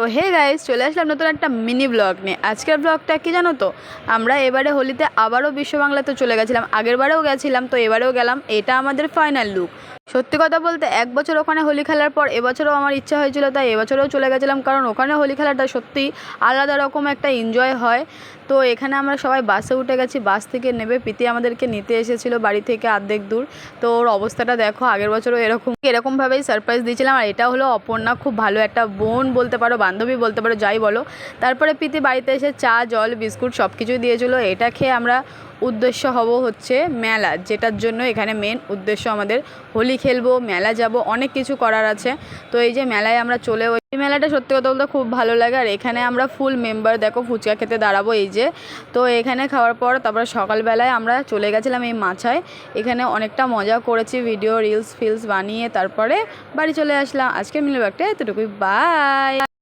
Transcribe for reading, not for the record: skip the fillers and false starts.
তো hey guys, চলে আসলাম নতুন একটা মিনি ব্লগ নিয়ে। আজকের ব্লগটা কি জানো তো, আমরা এবারে হোলিতে আবারও বিশ্ব বাংলাতে চলে গেছিলাম। আগেরবারেও গেছিলাম, তো এবারেও গেলাম। এটা আমাদের ফাইনাল লুক। সত্যি কথা বলতে 1 বছর ওখানে হোলি খেলার পর এবছরও আমার ইচ্ছা হয়েছিল, তাই এবছরেও চলে গেছিলাম। কারণ ওখানে হোলি খেলাটা সত্যিই আলাদা রকম একটা এনজয় হয়। তো এখানে আমরা সবাই বাসে উঠে গেছি। বাস থেকে নেবে প্রীতি আমাদেরকে নিতে এসেছিলো বাড়ি থেকে অর্ধেক দূর। তো ওর অবস্থাটা দেখো, আগের বছরও এরকমভাবেই সারপ্রাইজ দিয়েছিলাম। আর এটা হলো অপর্ণা, খুব ভালো একটা বোন বলতে পারো, বান্ধবী বলতে পারো, যাই বলো। তারপরে প্রীতি বাড়িতে এসে চা, জল, বিস্কুট সব কিছুই দিয়েছিলো। এটা খেয়ে আমরা উদ্দেশ্য হব হচ্ছে মেলা, যেটার জন্য এখানে মেন উদ্দেশ্য আমাদের হোলি খেলবো, মেলা যাব, অনেক কিছু করার আছে। তো এই যে মেলায় আমরা চলে, ওই মেলাটা সত্যি কথা বলতে খুব ভালো লাগে। আর এখানে আমরা ফুল মেম্বার, দেখো ফুচকা খেতে দাঁড়াবো এই যে। তো এখানে খাওয়ার পর তারপর সকালবেলায় আমরা চলে গেছিলাম এই মাছায়। এখানে অনেকটা মজা করেছি, ভিডিও রিলস ফিলস বানিয়ে তারপরে বাড়ি চলে আসলাম। আজকে মিলে একটা এতটুকুই, বাই।